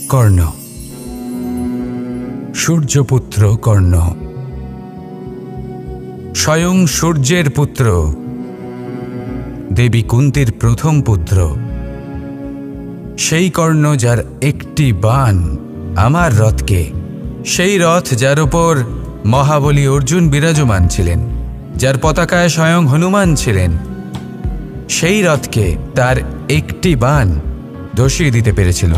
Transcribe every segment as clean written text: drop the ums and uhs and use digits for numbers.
কর্ণ, সূর্যপুত্র কর্ণ, স্বয়ং সূর্যের পুত্র, দেবী কুন্তীর প্রথম পুত্র। সেই কর্ণ যার একটি বাণ আমার রথকে, সেই রথ যার ওপর মহাবলী অর্জুন বিরাজমান ছিলেন, যার পতাকায় স্বয়ং হনুমান ছিলেন, সেই রথকে তার একটি বাণ ধসিয়ে দিতে পেরেছিল।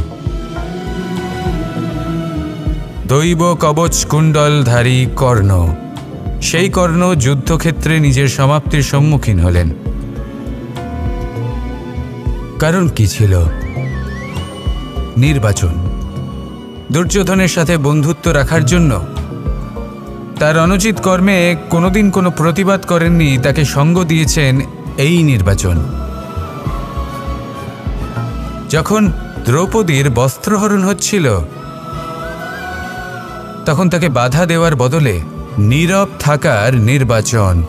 দৈব কবচ কুণ্ডলধারী কর্ণ, সেই কর্ণ যুদ্ধক্ষেত্রে নিজের সমাপ্তির সম্মুখীন হলেন। কারণ কি ছিল? নির্বাচন। দুর্যোধনের সাথে বন্ধুত্ব রাখার জন্য তার অনুচিত কর্মে কোনোদিন কোনো প্রতিবাদ করেননি, তাকে সঙ্গ দিয়েছেন এই নির্বাচন। যখন দ্রৌপদীর বস্ত্রহরণ হচ্ছিল, তখন তাকে বাধা দেওয়ার বদলে নীরব থাকার নির্বাচন,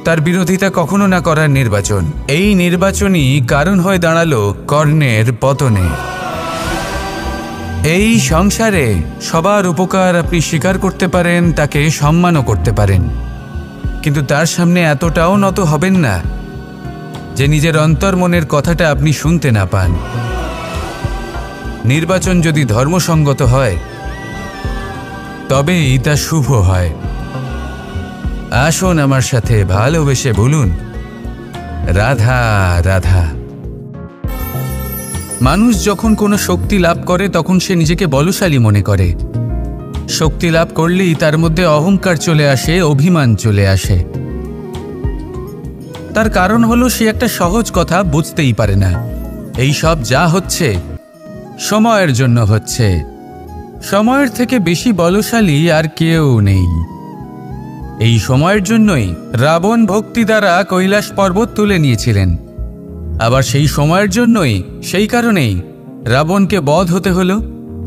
তার বিরোধিতা কখনো না করার নির্বাচন, এই নির্বাচনই কারণ হয়ে দাঁড়ালো কর্ণের পতনে। এই সংসারে সবার উপকার আপনি স্বীকার করতে পারেন, তাকে সম্মানও করতে পারেন, কিন্তু তার সামনে এতটাও নত হবেন না যে নিজের অন্তর্মনের কথাটা আপনি শুনতে না পান। নির্বাচন যদি ধর্মসঙ্গত হয় তবেই তা শুভ হয়। আসুন আমার সাথে ভালোবেসে বলুন, রাধা রাধা। মানুষ যখন কোনো শক্তি লাভ করে তখন সে নিজেকে বলশালী মনে করে। শক্তি লাভ করলেই তার মধ্যে অহংকার চলে আসে, অভিমান চলে আসে। তার কারণ হলো সে একটা সহজ কথা বুঝতেই পারে না। এই সব যা হচ্ছে সময়ের জন্য হচ্ছে। সময়ের থেকে বেশি বলশালী আর কেউ নেই। এই সময়ের জন্যই রাবণ ভক্তি দ্বারা কৈলাস পর্বত তুলে নিয়েছিলেন। আবার সেই সময়ের জন্যই, সেই কারণেই রাবণকে বধ হতে হলো।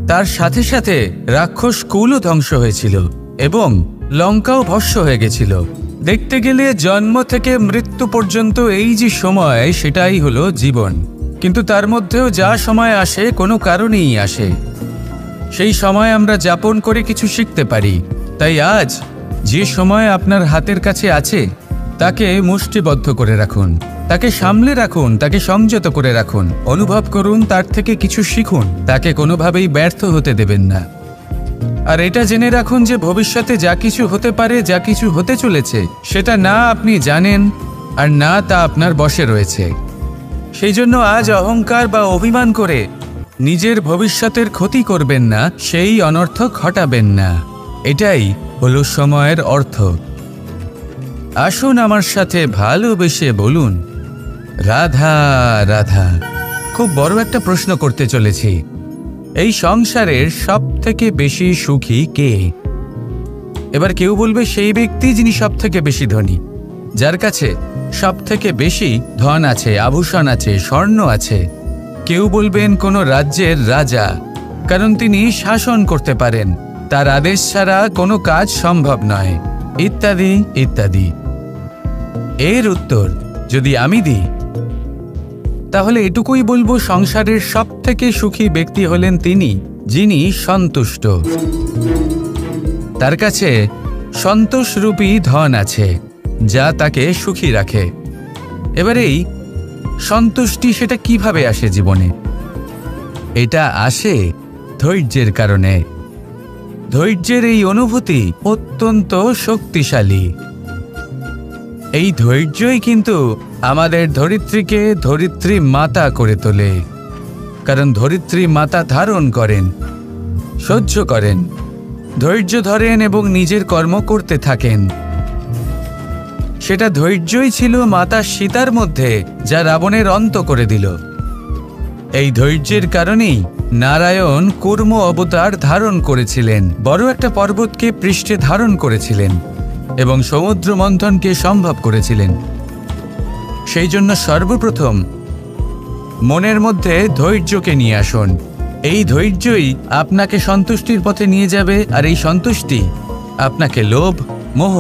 তার সাথে সাথে রাক্ষস কুলও ধ্বংস হয়েছিল এবং লঙ্কাও ভস্ম হয়ে গেছিল। দেখতে গেলে জন্ম থেকে মৃত্যু পর্যন্ত এই যে সময়, সেটাই হলো জীবন। কিন্তু তার মধ্যেও যা সময় আসে কোনো কারণেই আসে। সেই সময় আমরা যাপন করে কিছু শিখতে পারি। তাই আজ যে সময় আপনার হাতের কাছে আছে তাকে মুষ্টিবদ্ধ করে রাখুন, তাকে সামলে রাখুন, তাকে সংযত করে রাখুন, অনুভব করুন, তার থেকে কিছু শিখুন, তাকে কোনোভাবেই ব্যর্থ হতে দেবেন না। আর এটা জেনে রাখুন যে ভবিষ্যতে যা কিছু হতে পারে, যা কিছু হতে চলেছে, সেটা না আপনি জানেন আর না তা আপনার বশে রয়েছে। সেই জন্য আজ অহংকার বা অভিমান করে নিজের ভবিষ্যতের ক্ষতি করবেন না, সেই অনর্থ ঘটাবেন না। এটাই হলো সময়ের অর্থ। আসুন আমার সাথে ভালোবেসে বলুন, রাধা রাধা। খুব বড় একটা প্রশ্ন করতে চলেছি। এই সংসারের সব থেকে বেশি সুখী কে? এবার কেউ বলবে সেই ব্যক্তি যিনি সব থেকে বেশি ধনী, যার কাছে সব থেকে বেশি ধন আছে, আভূষণ আছে, স্বর্ণ আছে। কেউ বলবেন কোনো রাজ্যের রাজা, কারণ তিনি শাসন করতে পারেন, তার আদেশ ছাড়া কোনো কাজ সম্ভব নয়, ইত্যাদি ইত্যাদি। এর উত্তর যদি আমি দিই তাহলে এটুকুই বলবো, সংসারের সব থেকে সুখী ব্যক্তি হলেন তিনি যিনি সন্তুষ্ট। তার কাছে সন্তোষরূপী ধন আছে যা তাকে সুখী রাখে। এবার এই সন্তুষ্টি সেটা কিভাবে আসে জীবনে? এটা আসে ধৈর্যের কারণে। ধৈর্যের এই অনুভূতি অত্যন্ত শক্তিশালী। এই ধৈর্যই কিন্তু আমাদের ধরিত্রীকে ধরিত্রী মাতা করে তোলে। কারণ ধরিত্রী মাতা ধারণ করেন, সহ্য করেন, ধৈর্য ধরেন এবং নিজের কর্ম করতে থাকেন। সেটা ধৈর্যই ছিল মাতা সীতার মধ্যে, যা রাবণের অন্ত করে দিল। এই ধৈর্যের কারণেই নারায়ণ কূর্ম অবতার ধারণ করেছিলেন, বড় একটা পর্বতকে পৃষ্ঠে ধারণ করেছিলেন এবং সমুদ্র মন্থনকে সম্ভব করেছিলেন। সেই জন্য সর্বপ্রথম মনের মধ্যে ধৈর্যকে নিয়ে আসুন। এই ধৈর্যই আপনাকে সন্তুষ্টির পথে নিয়ে যাবে, আর এই সন্তুষ্টি আপনাকে লোভ, মোহ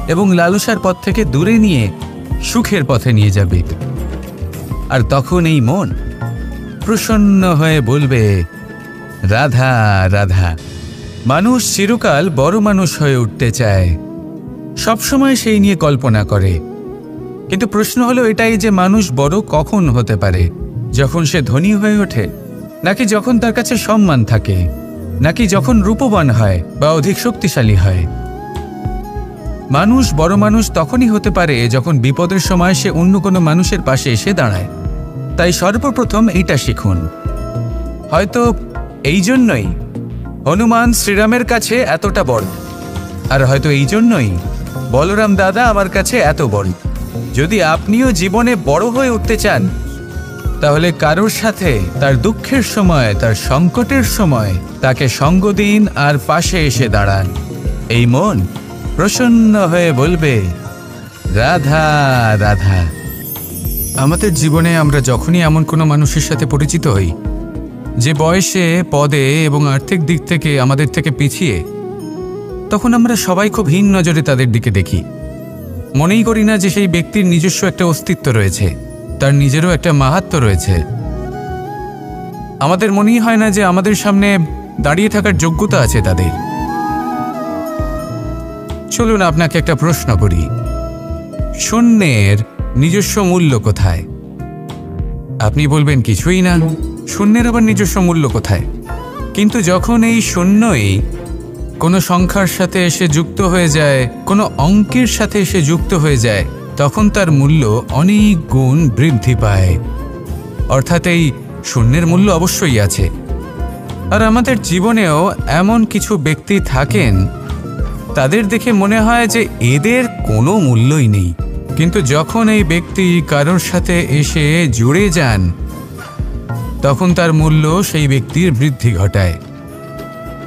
এবং লালসার পথ থেকে দূরে নিয়ে সুখের পথে নিয়ে যাবে। আর তখন এই মন প্রসন্ন হয়ে বলবে, রাধা রাধা। মানুষ চিরকাল বড় মানুষ হয়ে উঠতে চায়, সবসময় সেই নিয়ে কল্পনা করে। কিন্তু প্রশ্ন হলো এটাই যে মানুষ বড় কখন হতে পারে? যখন সে ধনী হয়ে ওঠে, নাকি যখন তার কাছে সম্মান থাকে, নাকি যখন রূপবান হয় বা অধিক শক্তিশালী হয়? মানুষ বড় মানুষ তখনই হতে পারে যখন বিপদের সময় সে অন্য কোনো মানুষের পাশে এসে দাঁড়ায়। তাই সর্বপ্রথম এইটা শিখুন। হয়তো এই জন্যই হনুমান শ্রীরামের কাছে এতটা বড়, আর হয়তো এই জন্যই বলরাম দাদা আমার কাছে এত বড়। যদি আপনিও জীবনে বড় হয়ে উঠতে চান, তাহলে কারোর সাথে তার দুঃখের সময়, তার সংকটের সময় তাকে সঙ্গ দিন আর পাশে এসে দাঁড়ান। এই মন প্রসন্ন হয়ে বলবে, রাধা রাধা। আমাদের জীবনে আমরা যখনই এমন কোনো মানুষের সাথে পরিচিত হই যে বয়সে, পদে এবং আর্থিক দিক থেকে আমাদের থেকে পিছিয়ে, তখন আমরা সবাই খুব হীন নজরে তাদের দিকে দেখি। মনেই করি না যে সেই ব্যক্তির নিজস্ব একটা অস্তিত্ব রয়েছে, তার নিজেরও একটা মাহাত্ম্য রয়েছে। আমাদের মনেই হয় না যে আমাদের সামনে দাঁড়িয়ে থাকার যোগ্যতা আছে তাদের। চলুন আপনাকে একটা প্রশ্ন করি, শূন্যের নিজস্ব মূল্য কোথায়? আপনি বলবেন কিছুই না। শূন্যের আবার নিজস্ব মূল্য কোথায়? কিন্তু যখন এই শূন্যই কোনো সংখ্যার সাথে এসে যুক্ত হয়ে যায়, কোনো অঙ্কের সাথে এসে যুক্ত হয়ে যায়, তখন তার মূল্য অনেক গুণ বৃদ্ধি পায়। অর্থাৎ এই শূন্যের মূল্য অবশ্যই আছে। আর আমাদের জীবনেও এমন কিছু ব্যক্তি থাকেন, তাদের দেখে মনে হয় যে এদের কোনো মূল্যই নেই। কিন্তু যখন এই ব্যক্তি কারোর সাথে এসে জুড়ে যান, তখন তার মূল্য সেই ব্যক্তির বৃদ্ধি ঘটায়।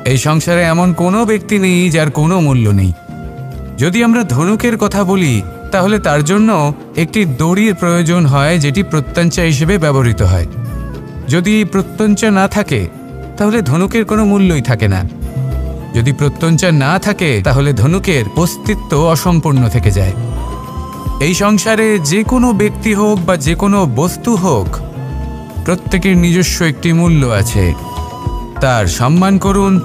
এই সংসারে এমন কোনো ব্যক্তি নেই যার কোনো মূল্য নেই। যদি আমরা ধনুকের কথা বলি, তাহলে তার জন্য একটি দড়ির প্রয়োজন হয়, যেটি প্রত্যঞ্চা হিসেবে ব্যবহৃত হয়। যদি প্রত্যঞ্চা না থাকে, তাহলে ধনুকের কোনো মূল্যই থাকে না। যদি প্রত্যঞ্চা না থাকে, তাহলে ধনুকের অস্তিত্ব অসম্পূর্ণ থেকে যায়। এই সংসারে যে কোনো ব্যক্তি হোক বা যে কোনো বস্তু হোক, প্রত্যেকের নিজস্ব একটি মূল্য আছে। তার সম্মান করুন,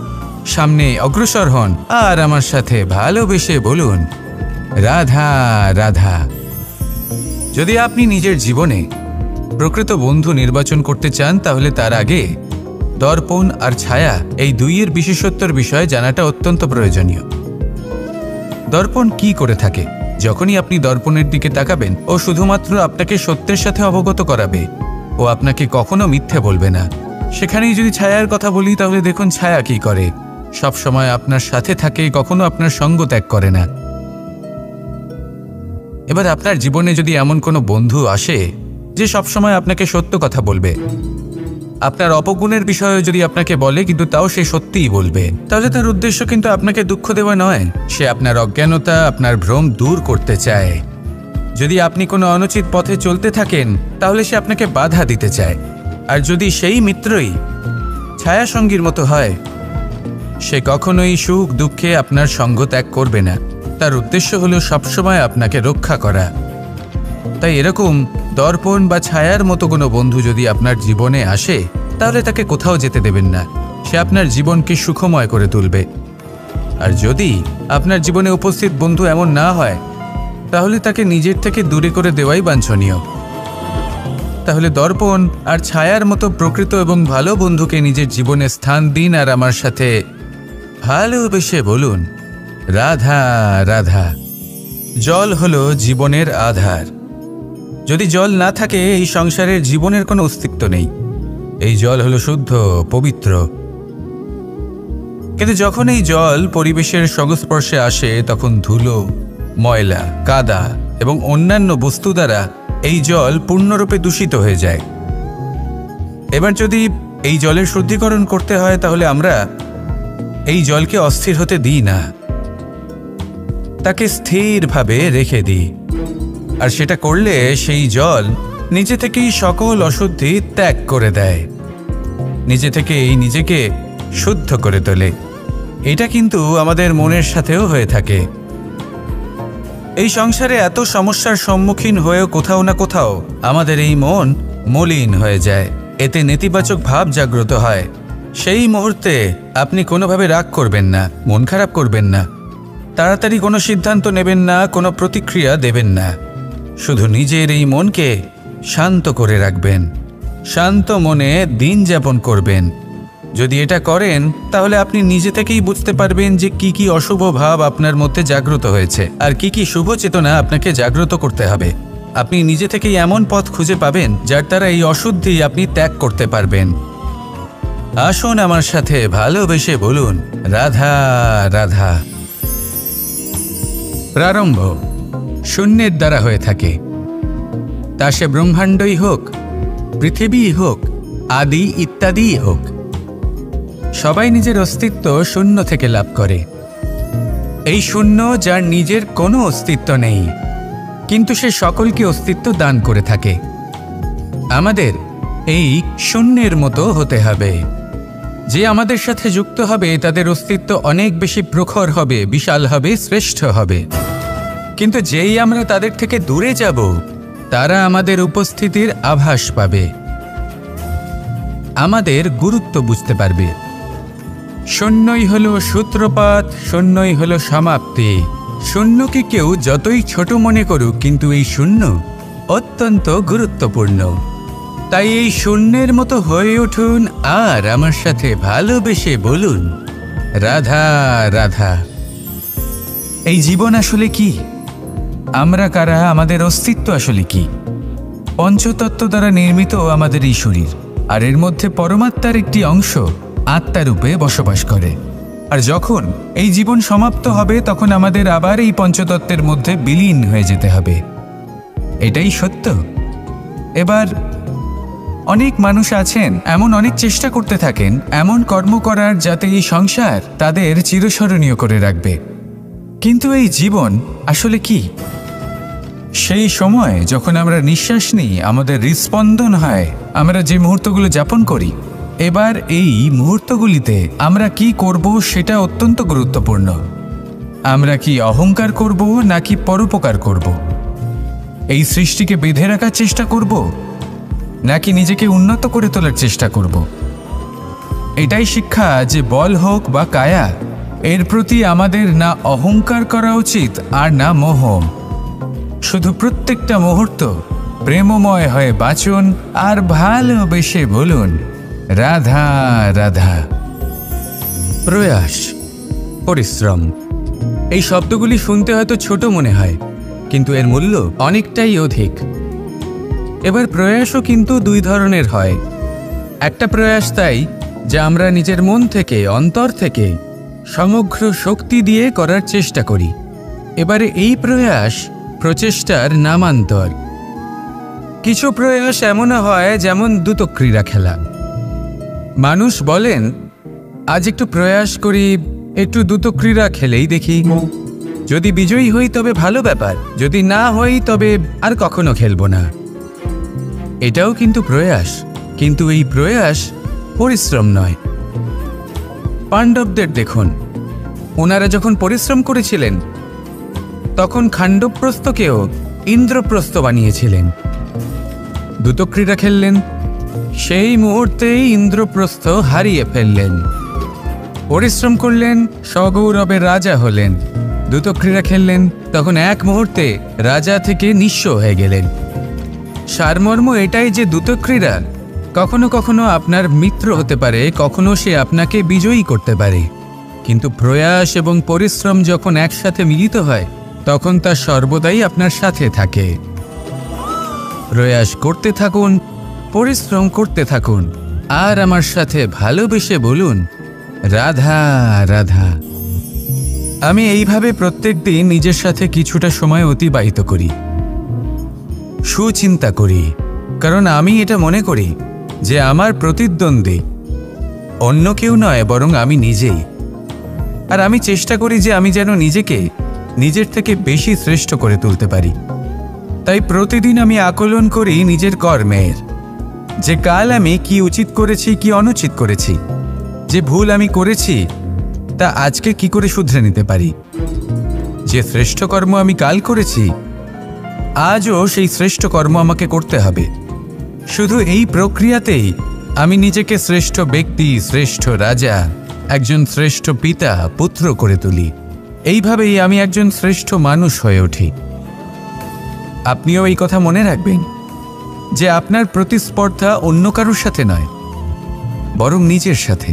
সামনে অগ্রসর হন, আর আমার সাথে ভালোবেসে বলুন, রাধা রাধা। যদি আপনি নিজের জীবনে প্রকৃত বন্ধু নির্বাচন করতে চান, তাহলে তার আগে দর্পণ আর ছায়া, এই দুইয়ের বিশেষত্বর বিষয়ে জানাটা অত্যন্ত প্রয়োজনীয়। দর্পণ কি করে থাকে? যখনই আপনি দর্পণের দিকে তাকাবেন, ও শুধুমাত্র আপনাকে সত্যের সাথে অবগত করাবে, ও আপনাকে কখনো মিথ্যে বলবে না। সেখানেই যদি ছায়ার কথা বলি, তাহলে দেখুন ছায়া কি করে। সব সময় আপনার সাথে থাকে, কখনো আপনার সঙ্গ ত্যাগ করে না। এবার আপনার জীবনে যদি এমন কোনো বন্ধু আসে যে সবসময় আপনাকে সত্য কথা বলবে, আপনার অপগুণের বিষয়ে যদি আপনাকে বলে কিন্তু তাও সে সত্যিই বলবে, তাহলে তার উদ্দেশ্য কিন্তু আপনাকে দুঃখ দেওয়া নয়। সে আপনার অজ্ঞানতা, আপনার ভ্রম দূর করতে চায়। যদি আপনি কোনো অনুচিত পথে চলতে থাকেন, তাহলে সে আপনাকে বাধা দিতে চায়। আর যদি সেই মিত্রই ছায়া সঙ্গীর মতো হয়, সে কখনোই সুখ দুঃখে আপনার সঙ্গ ত্যাগ করবে না। তার উদ্দেশ্য হলো সবসময় আপনাকে রক্ষা করা। তাই এরকম দর্পণ বা ছায়ার মতো কোনো বন্ধু যদি আপনার জীবনে আসে, তাহলে তাকে কোথাও যেতে দেবেন না। সে আপনার জীবনকে সুখময় করে তুলবে। আর যদি আপনার জীবনে উপস্থিত বন্ধু এমন না হয়, তাহলে তাকে নিজের থেকে দূরে করে দেওয়াই বাঞ্ছনীয়। তাহলে দর্পণ আর ছায়ার মতো প্রকৃত এবং ভালো বন্ধুকে নিজের জীবনে স্থান দিন, আর আমার সাথে ভালোবেসে বলুন, রাধা রাধা। জল হলো জীবনের আধার। যদি জল না থাকে, এই সংসারের জীবনের কোনো অস্তিত্ব নেই। এই জল হলো শুদ্ধ, পবিত্র। কিন্তু যখন এই জল পরিবেশের সংস্পর্শে আসে, তখন ধুলো, ময়লা, কাদা এবং অন্যান্য বস্তু দ্বারা এই জল পূর্ণরূপে দূষিত হয়ে যায়। এবার যদি এই জলের শুদ্ধিকরণ করতে হয়, তাহলে আমরা এই জলকে অস্থির হতে দিই না, তাকে স্থিরভাবে রেখে দিই। আর সেটা করলে সেই জল নিজে থেকেই সকল অশুদ্ধি ত্যাগ করে দেয়, নিজে থেকেই নিজেকে শুদ্ধ করে তোলে। এটা কিন্তু আমাদের মনের সাথেও হয়ে থাকে। এই সংসারে এত সমস্যার সম্মুখীন হয়েও কোথাও না কোথাও আমাদের এই মন মলিন হয়ে যায়। এতে নেতিবাচক ভাব জাগ্রত হয়। সেই মুহূর্তে আপনি কোনোভাবে রাগ করবেন না, মন খারাপ করবেন না, তাড়াতাড়ি কোনো সিদ্ধান্ত নেবেন না, কোনো প্রতিক্রিয়া দেবেন না। শুধু নিজের এই মনকে শান্ত করে রাখবেন, শান্ত মনে দিন যাপন করবেন। যদি এটা করেন তাহলে আপনি নিজে থেকেই বুঝতে পারবেন যে কি কি অশুভ ভাব আপনার মধ্যে জাগ্রত হয়েছে আর কি কি শুভ চেতনা আপনাকে জাগ্রত করতে হবে। আপনি নিজে থেকেই এমন পথ খুঁজে পাবেন যার দ্বারা এই অশুদ্ধি আপনি ত্যাগ করতে পারবেন। আসুন আমার সাথে ভালোবেসে বলুন, রাধা রাধা। প্রারম্ভ শূন্যের দ্বারা হয়ে থাকে, তা সে ব্রহ্মাণ্ডই হোক, পৃথিবীই হোক, আদি ইত্যাদিই হোক। সবাই নিজের অস্তিত্ব শূন্য থেকে লাভ করে। এই শূন্য যার নিজের কোনো অস্তিত্ব নেই, কিন্তু সে সকলকে অস্তিত্ব দান করে থাকে। আমাদের এই শূন্যের মতো হতে হবে। যে আমাদের সাথে যুক্ত হবে তাদের অস্তিত্ব অনেক বেশি প্রখর হবে, বিশাল হবে, শ্রেষ্ঠ হবে। কিন্তু যেই আমরা তাদের থেকে দূরে যাব, তারা আমাদের উপস্থিতির আভাস পাবে, আমাদের গুরুত্ব বুঝতে পারবে। শূন্যই হলো সূত্রপাত, শূন্যই হলো সমাপ্তি। শূন্যকে কেউ যতই ছোট মনে করুক, কিন্তু এই শূন্য অত্যন্ত গুরুত্বপূর্ণ। তাই এই শূন্যের মতো হয়ে উঠুন আর আমার সাথে ভালোবেসে বলুন, রাধা রাধা। এই জীবন আসলে কি? আমরা কারা? আমাদের অস্তিত্ব আসলে কি? পঞ্চতত্ত্ব দ্বারা নির্মিত আমাদের এই শরীর, আর এর মধ্যে পরমাত্মার একটি অংশ আত্মারূপে বসবাস করে। আর যখন এই জীবন সমাপ্ত হবে, তখন আমাদের আবার এই পঞ্চতত্ত্বের মধ্যে বিলীন হয়ে যেতে হবে। এটাই সত্য। এবার অনেক মানুষ আছেন, এমন অনেক চেষ্টা করতে থাকেন এমন কর্ম করার যাতে এই সংসার তাদের চিরস্মরণীয় করে রাখবে। কিন্তু এই জীবন আসলে কি? সেই সময় যখন আমরা নিঃশ্বাস নিই, আমাদের হৃৎস্পন্দন হয়, আমরা যে মুহূর্তগুলো যাপন করি, এবার এই মুহূর্তগুলিতে আমরা কি করব সেটা অত্যন্ত গুরুত্বপূর্ণ। আমরা কি অহংকার করব নাকি পরোপকার করব? এই সৃষ্টিকে বেঁধে রাখার চেষ্টা করব নাকি নিজেকে উন্নত করে তোলার চেষ্টা করব? এটাই শিক্ষা যে বল হোক বা কায়া, এর প্রতি আমাদের না অহংকার করা উচিত আর না মোহ। শুধু প্রত্যেকটা মুহূর্ত প্রেমময় হয়ে বাঁচুন আর ভালোবেসে বলুন, রাধা রাধা। প্রয়াস, পরিশ্রম, এই শব্দগুলি শুনতে হয়তো ছোট মনে হয়, কিন্তু এর মূল্য অনেকটাই অধিক। এবার প্রয়াসও কিন্তু দুই ধরনের হয়। একটা প্রয়াস তাই যা আমরা নিজের মন থেকে, অন্তর থেকে সমগ্র শক্তি দিয়ে করার চেষ্টা করি। এবারে এই প্রয়াস প্রচেষ্টার নামান্তর। কিছু প্রয়াস এমনও হয় যেমন দ্রুতক্রীড়া খেলা। মানুষ বলেন, আজ একটু প্রয়াস করি, একটু দ্রুতক্রীড়া খেলেই দেখি, যদি বিজয়ী হই তবে ভালো ব্যাপার, যদি না হই তবে আর কখনো খেলবো না। এটাও কিন্তু প্রয়াস, কিন্তু এই প্রয়াস পরিশ্রম নয়। পাণ্ডবদের দেখুন, ওনারা যখন পরিশ্রম করেছিলেন তখন খাণ্ডবপ্রস্থকেও ইন্দ্রপ্রস্থ বানিয়েছিলেন। দ্রুতক্রীড়া খেললেন, সেই মুহূর্তেই ইন্দ্রপ্রস্থ হারিয়ে ফেললেন। পরিশ্রম করলেন, সগৌরবের রাজা হলেন। দ্রুতক্রীড়া খেললেন, তখন এক মুহূর্তে রাজা থেকে নিঃস্ব হয়ে গেলেন। সারমর্ম এটাই যে দ্রুতক্রীড়া কখনো কখনো আপনার মিত্র হতে পারে, কখনো সে আপনাকে বিজয়ী করতে পারে, কিন্তু প্রয়াস এবং পরিশ্রম যখন একসাথে মিলিত হয় তখন তা সর্বদাই আপনার সাথে থাকে। প্রয়াস করতে থাকুন, পরিশ্রম করতে থাকুন, আর আমার সাথে ভালোবেসে বলুন, রাধা রাধা। আমি এইভাবে প্রত্যেক দিন নিজের সাথে কিছুটা সময় অতিবাহিত করি, সুচিন্তা করি, কারণ আমি এটা মনে করি যে আমার প্রতিদ্বন্দ্বী অন্য কেউ নয়, বরং আমি নিজেই। আর আমি চেষ্টা করি যে আমি যেন নিজেকে নিজের থেকে বেশি শ্রেষ্ঠ করে তুলতে পারি। তাই প্রতিদিন আমি আকলন করি নিজের কর্মের, যে কাল আমি কি উচিত করেছি, কি অনুচিত করেছি, যে ভুল আমি করেছি তা আজকে কি করে শুধরে নিতে পারি। যে শ্রেষ্ঠ কর্ম আমি কাল করেছি, আজও সেই শ্রেষ্ঠ কর্ম আমাকে করতে হবে। শুধু এই প্রক্রিয়াতেই আমি নিজেকে শ্রেষ্ঠ ব্যক্তি, শ্রেষ্ঠ রাজা, একজন শ্রেষ্ঠ পিতা, পুত্র করে তুলি। এইভাবেই আমি একজন শ্রেষ্ঠ মানুষ হয়ে উঠি। আপনিও এই কথা মনে রাখবেন যে আপনার প্রতিস্পর্ধা অন্য কারোর সাথে নয়, বরং নিজের সাথে।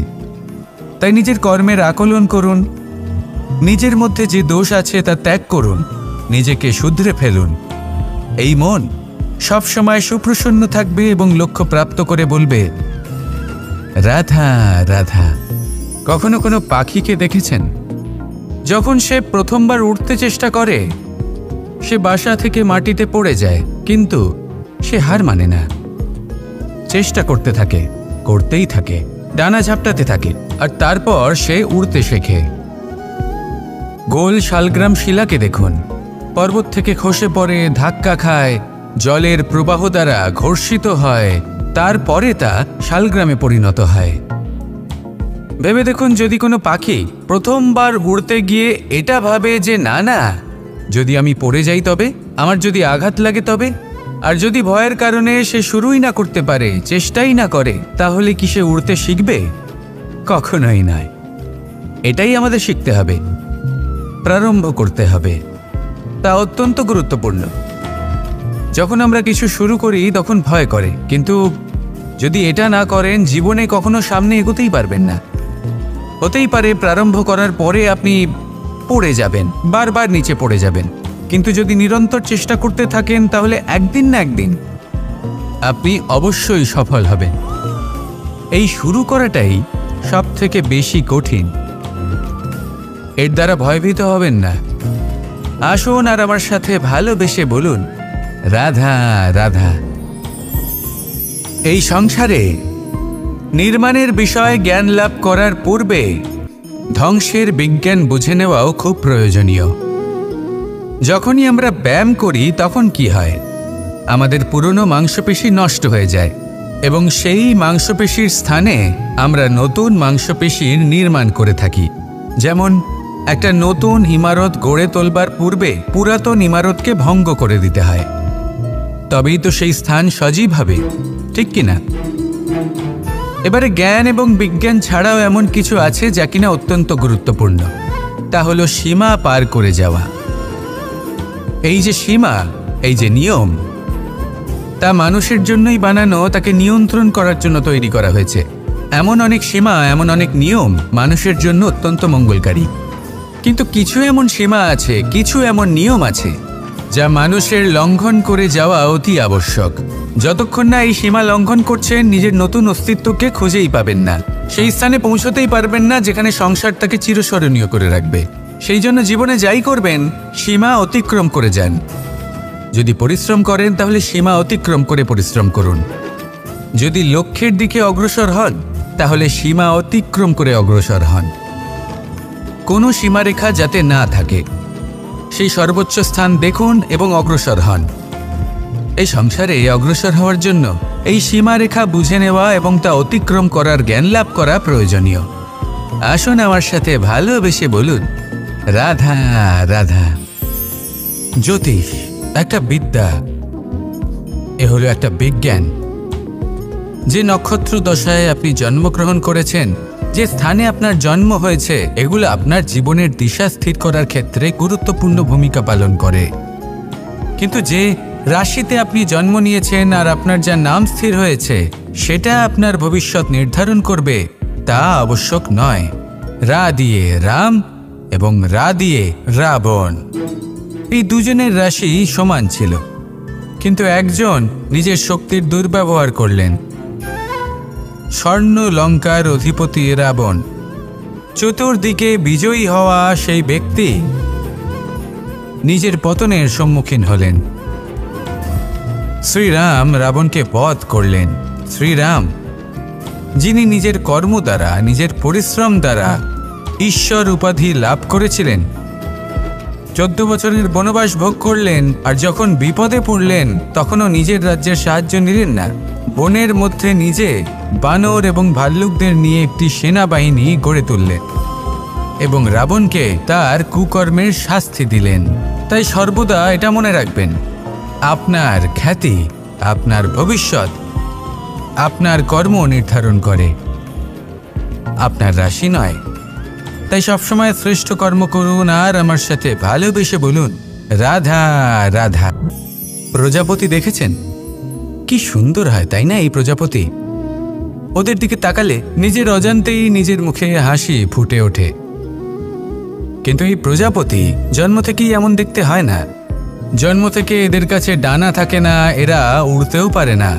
তাই নিজের কর্মের আকলন করুন, নিজের মধ্যে যে দোষ আছে তা ত্যাগ করুন, নিজেকে শুধরে ফেলুন। এই মন সবসময় সুপ্রসন্ন থাকবে এবং লক্ষ্য প্রাপ্ত করে বলবে, রাধা রাধা। কখনো কোনো পাখিকে দেখেছেন? যখন সে প্রথমবার উঠতে চেষ্টা করে, সে বাসা থেকে মাটিতে পড়ে যায়, কিন্তু সে হার মানে না, চেষ্টা করতে থাকে, করতেই থাকে, ডানা ঝাপটাতে থাকে, আর তারপর সে উড়তে শেখে। গোল শালগ্রাম শিলাকে দেখুন, পর্বত থেকে খসে পড়ে, ধাক্কা খায়, জলের প্রবাহ দ্বারা ঘর্ষিত হয়, তারপরে তা শালগ্রামে পরিণত হয়। ভেবে দেখুন, যদি কোনো পাখি প্রথমবার উড়তে গিয়ে এটা ভাবে যে না না, যদি আমি পড়ে যাই তবে, আমার যদি আঘাত লাগে তবে, আর যদি ভয়ের কারণে সে শুরুই না করতে পারে, চেষ্টাই না করে, তাহলে কি সে উড়তে শিখবে? কখনোই নয়। এটাই আমাদের শিখতে হবে, প্রারম্ভ করতে হবে। তা অত্যন্ত গুরুত্বপূর্ণ। যখন আমরা কিছু শুরু করি তখন ভয় করে, কিন্তু যদি এটা না করেন, জীবনে কখনো সামনে এগোতেই পারবেন না। হতেই পারে প্রারম্ভ করার পরে আপনি পড়ে যাবেন, বারবার নিচে পড়ে যাবেন, কিন্তু যদি নিরন্তর চেষ্টা করতে থাকেন, তাহলে একদিন না একদিন আপনি অবশ্যই সফল হবেন। এই শুরু করাটাই সব থেকে বেশি কঠিন। এর দ্বারা ভয়ভীত হবেন না। আসুন আর আমার সাথে ভালোবেসে বলুন, রাধা রাধা। এই সংসারে নির্মাণের বিষয়ে জ্ঞান লাভ করার পূর্বে ধ্বংসের বিজ্ঞান বুঝে নেওয়াও খুব প্রয়োজনীয়। যখনই আমরা ব্যায়াম করি তখন কি হয়? আমাদের পুরনো মাংসপেশি নষ্ট হয়ে যায় এবং সেই মাংসপেশির স্থানে আমরা নতুন মাংসপেশির নির্মাণ করে থাকি। যেমন একটা নতুন ইমারত গড়ে তোলবার পূর্বে পুরাতন ইমারতকে ভঙ্গ করে দিতে হয়, তবেই তো সেই স্থান সজীব হবে, ঠিক কিনা? এবারে জ্ঞান এবং বিজ্ঞান ছাড়াও এমন কিছু আছে যা কিনা অত্যন্ত গুরুত্বপূর্ণ। তা হলো সীমা পার করে যাওয়া। এই যে সীমা, এই যে নিয়ম, তা মানুষের জন্যই বানানো, তাকে নিয়ন্ত্রণ করার জন্য তৈরি করা হয়েছে। এমন অনেক সীমা, এমন অনেক নিয়ম মানুষের জন্য অত্যন্ত মঙ্গলকারী। কিন্তু কিছু এমন সীমা আছে, কিছু এমন নিয়ম আছে যা মানুষের লঙ্ঘন করে যাওয়া অতি আবশ্যক। যতক্ষণ না এই সীমা লঙ্ঘন করছেন, নিজের নতুন অস্তিত্বকে খুঁজেই পাবেন না, সেই স্থানে পৌঁছতেই পারবেন না যেখানে সংসার তাকে চিরস্মরণীয় করে রাখবে। সেই জন্য জীবনে যাই করবেন, সীমা অতিক্রম করে যান। যদি পরিশ্রম করেন, তাহলে সীমা অতিক্রম করে পরিশ্রম করুন। যদি লক্ষ্যের দিকে অগ্রসর হন, তাহলে সীমা অতিক্রম করে অগ্রসর হন। কোনো সীমারেখা যাতে না থাকে, সেই সর্বোচ্চ স্থান দেখুন এবং অগ্রসর হন। এই সংসারে অগ্রসর হওয়ার জন্য এই সীমারেখা বুঝে নেওয়া এবং তা অতিক্রম করার জ্ঞান লাভ করা প্রয়োজনীয়। আসুন আমার সাথে ভালোবেসে বলুন, রাধা রাধা। জ্যোতিষ একটা বিদ্যা, এ হলো একটা বিজ্ঞান। যে নক্ষত্র দশায় আপনি জন্মগ্রহণ করেছেন, যে স্থানে আপনার জন্ম হয়েছে, এগুলো আপনার জীবনের দিশা স্থির করার ক্ষেত্রে গুরুত্বপূর্ণ ভূমিকা পালন করে। কিন্তু যে রাশিতে আপনি জন্ম নিয়েছেন আর আপনার যা নাম স্থির হয়েছে, সেটা আপনার ভবিষ্যৎ নির্ধারণ করবে তা আবশ্যক নয়। রা দিয়ে রাম এবং রা দিয়ে রাবণ, এই দুজনের রাশি সমান ছিল, কিন্তু একজন নিজের শক্তির দুর্ব্যবহার করলেন। স্বর্ণ লঙ্কার অধিপতি রাবণ, চতুর্দিকে বিজয়ী হওয়া সেই ব্যক্তি নিজের পতনের সম্মুখীন হলেন। শ্রীরাম রাবণকে বধ করলেন। শ্রীরাম, যিনি নিজের কর্ম দ্বারা, নিজের পরিশ্রম দ্বারা ঈশ্বর উপাধি লাভ করেছিলেন, 14 বছরের বনবাস ভোগ করলেন, আর যখন বিপদে পড়লেন তখনও নিজের রাজ্যের সাহায্য নিলেন না। বনের মধ্যে নিজে বানর এবং ভাল্লুকদের নিয়ে একটি সেনাবাহিনী গড়ে তুললেন এবং রাবণকে তার কুকর্মের শাস্তি দিলেন। তাই সর্বদা এটা মনে রাখবেন, আপনার খ্যাতি, আপনার ভবিষ্যৎ আপনার কর্ম নির্ধারণ করে, আপনার রাশি নয়। তাই সবসময় শ্রেষ্ঠ কর্ম করুন আর আমার সাথে ভালোবেসে বলুন রাধা রাধা। প্রজাপতি দেখেছেন কি সুন্দর হয়, তাই না? এই প্রজাপতি, ওদের দিকে তাকালে নিজের অজান্তেই নিজের মুখে হাসি ফুটে ওঠে। কিন্তু এই প্রজাপতি জন্ম থেকেই এমন দেখতে হয় না। জন্ম থেকে এদের কাছে ডানা থাকে না, এরা উড়তেও পারে না।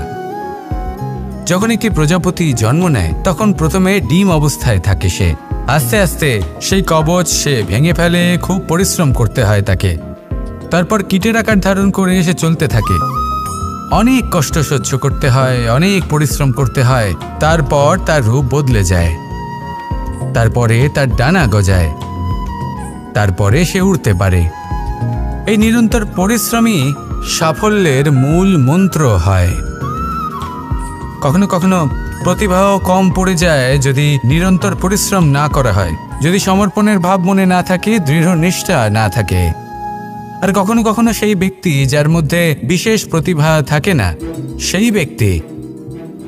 যখন একটি প্রজাপতি জন্ম নেয় তখন প্রথমে ডিম অবস্থায় থাকে সে। আস্তে আস্তে সেই কবচ সে ভেঙে ফেলে, খুব পরিশ্রম করতে হয় তাকে। তারপর কীটের আকার ধারণ করে সে চলতে থাকে, অনেক কষ্ট সহ্য করতে হয়, অনেক পরিশ্রম করতে হয়। তারপর তার রূপ বদলে যায়, তারপরে তার ডানা গজায়, তারপরে সে উড়তে পারে। এই নিরন্তর পরিশ্রমই সাফল্যের মূল মন্ত্র হয়। কখনো কখনো প্রতিভাও কম পড়ে যায় যদি নিরন্তর পরিশ্রম না করা হয়, যদি সমর্পণের ভাব মনে না থাকে, দৃঢ় নিষ্ঠা না থাকে। আর কখনো কখনো সেই ব্যক্তি যার মধ্যে বিশেষ প্রতিভা থাকে না, সেই ব্যক্তি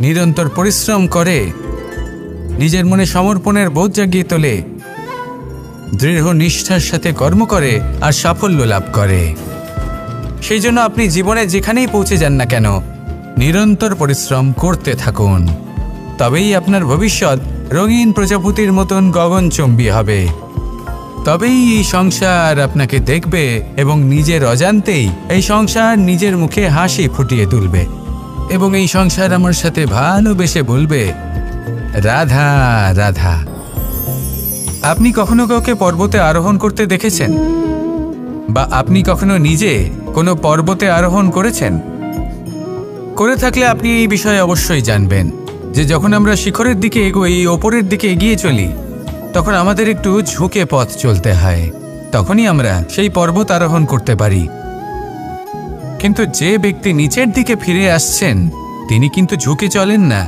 নিরন্তর পরিশ্রম করে, নিজের মনে সমর্পণের বোধ জাগিয়ে তোলে, দৃঢ় নিষ্ঠার সাথে কর্ম করে আর সাফল্য লাভ করে। সেই জন্য আপনি জীবনে যেখানেই পৌঁছে যান না কেন, নিরন্তর পরিশ্রম করতে থাকুন। তবেই আপনার ভবিষ্যৎ রঙিন প্রজাপতির মতন গগনচুম্বী হবে। তবেই এই সংসার আপনাকে দেখবে এবং নিজের অজান্তেই এই সংসার নিজের মুখে হাসি ফুটিয়ে তুলবে এবং এই সংসার আমার সাথে ভালোবেসে বলবে রাধা রাধা। আপনি কখনো কাউকে পর্বতে আরোহণ করতে দেখেছেন? বা আপনি কখনো নিজে কোনো পর্বতে আরোহণ করেছেন? করে থাকলে আপনি এই বিষয়ে অবশ্যই জানবেন যে যখন আমরা শিখরের দিকে এগোই, ওপরের দিকে এগিয়ে চলি, তখন আমাদের একটু ঝুঁকে পথ চলতে হয়, তখনই আমরা সেই পর্বত আরোহণ করতে পারি। কিন্তু যে ব্যক্তি নিচের দিকে ফিরে আসছেন তিনি কিন্তু ঝুঁকে চলেন না,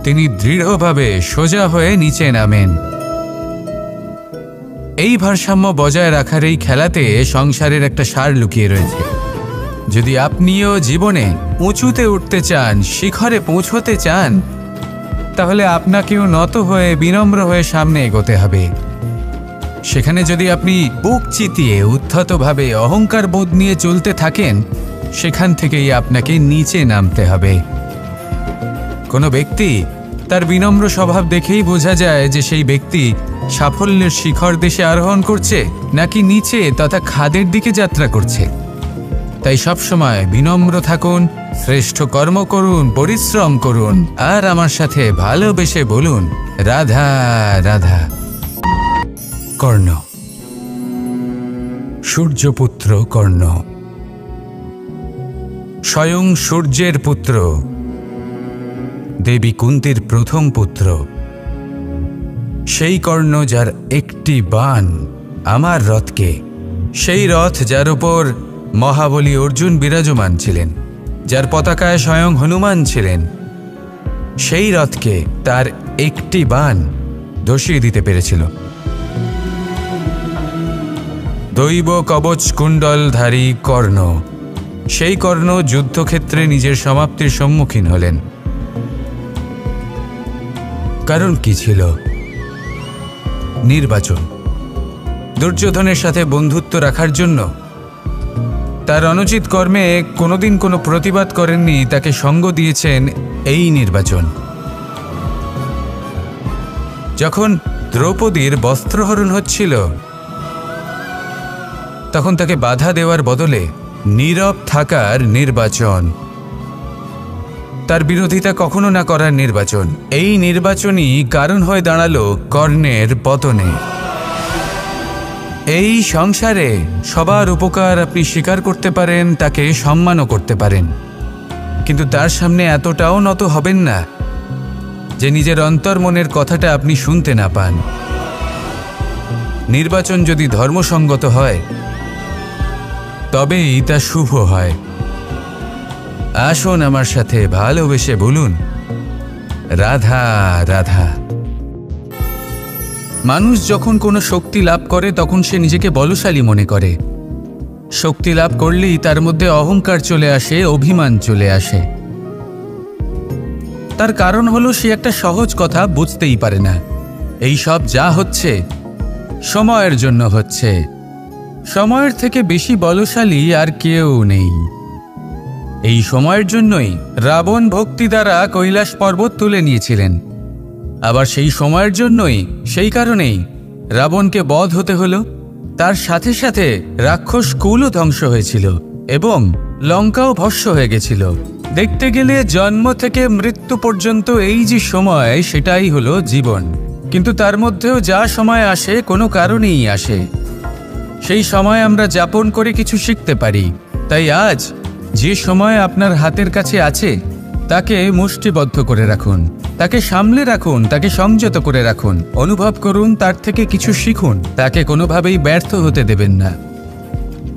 তিনি দৃঢ়ভাবে সোজা হয়ে নিচে নামেন। এই ভারসাম্য বজায় রাখার এই খেলাতে সংসারের একটা সার লুকিয়ে রয়েছে। যদি আপনিও জীবনে উঁচুতে উঠতে চান, শিখরে পৌঁছতে চান, তাহলে আপনাকেও নত হয়ে বিনম্র হয়ে সামনে এগোতে হবে। সেখানে যদি আপনি বুক চিতিয়ে উদ্ধতভাবে অহংকার বোধ নিয়ে চলতে থাকেন, সেখান থেকেই আপনাকে নিচে নামতে হবে। কোনো ব্যক্তি তার বিনম্র স্বভাব দেখেই বোঝা যায় যে সেই ব্যক্তি সাফল্যের শিখর দেশে আরোহণ করছে নাকি নিচে তথা খাদের দিকে যাত্রা করছে। তাই সবসময় বিনম্র থাকুন, শ্রেষ্ঠ কর্ম করুন, পরিশ্রম করুন আর আমার সাথে ভালোবেসে বলুন রাধা রাধা। কর্ণ, সূর্যপুত্র কর্ণ, স্বয়ং সূর্যের পুত্র, দেবী কুন্তীর প্রথম পুত্র। সেই কর্ণ যার একটি বাণ আমার রথকে, সেই রথ যার উপর মহাবলী অর্জুন বিরাজমান ছিলেন, যার পতাকায় স্বয়ং হনুমান ছিলেন, সেই রথকে তার একটি বাণ ধসিয়ে দিতে পেরেছিল। দৈব কবচ কুণ্ডলধারী কর্ণ, সেই কর্ণ যুদ্ধক্ষেত্রে নিজের সমাপ্তির সম্মুখীন হলেন। কারণ কি ছিল? নির্বাচন। দুর্যোধনের সাথে বন্ধুত্ব রাখার জন্য তার অনুচিত কর্মে কোনোদিন কোনো প্রতিবাদ করেননি, তাকে সঙ্গ দিয়েছেন এই নির্বাচন। যখন দ্রৌপদীর বস্ত্রহরণ হচ্ছিল তখন তাকে বাধা দেওয়ার বদলে নীরব থাকার নির্বাচন, তার বিরোধিতা কখনো না করার নির্বাচন। এই নির্বাচনই কারণ হয়ে দাঁড়ালো কর্ণের পতনে। এই সংসারে সবার উপকার আপনি স্বীকার করতে পারেন, তাকে সম্মানও করতে পারেন, কিন্তু তার সামনে এতটাও নত হবেন না যে নিজের অন্তর্মনের কথাটা আপনি শুনতে না পান। নির্বাচন যদি ধর্মসঙ্গত হয় তবেই তা শুভ হয়। আসুন আমার সাথে ভালোবেসে বলুন রাধা রাধা। মানুষ যখন কোনো শক্তি লাভ করে তখন সে নিজেকে বলশালী মনে করে। শক্তি লাভ করলেই তার মধ্যে অহংকার চলে আসে, অভিমান চলে আসে। তার কারণ হলো সে একটা সহজ কথা বুঝতেই পারে না। এই সব যা হচ্ছে সময়ের জন্য হচ্ছে। সময়ের থেকে বেশি বলশালী আর কেউ নেই। এই সময়ের জন্যই রাবণ ভক্তি দ্বারা কৈলাস পর্বত তুলে নিয়েছিলেন। আবার সেই সময়ের জন্যই, সেই কারণেই রাবণকে বধ হতে হলো। তার সাথে সাথে রাক্ষস কুলও ধ্বংস হয়েছিল এবং লঙ্কাও ভস্ম হয়ে গেছিল। দেখতে গেলে জন্ম থেকে মৃত্যু পর্যন্ত এই যে সময়, সেটাই হলো জীবন। কিন্তু তার মধ্যেও যা সময় আসে কোনো কারণেই আসে। সেই সময় আমরা যাপন করে কিছু শিখতে পারি। তাই আজ যে সময় আপনার হাতের কাছে আছে তাকে মুষ্টিবদ্ধ করে রাখুন, তাকে সামলে রাখুন, তাকে সংযত করে রাখুন, অনুভব করুন, তার থেকে কিছু শিখুন, তাকে কোনোভাবেই ব্যর্থ হতে দেবেন না।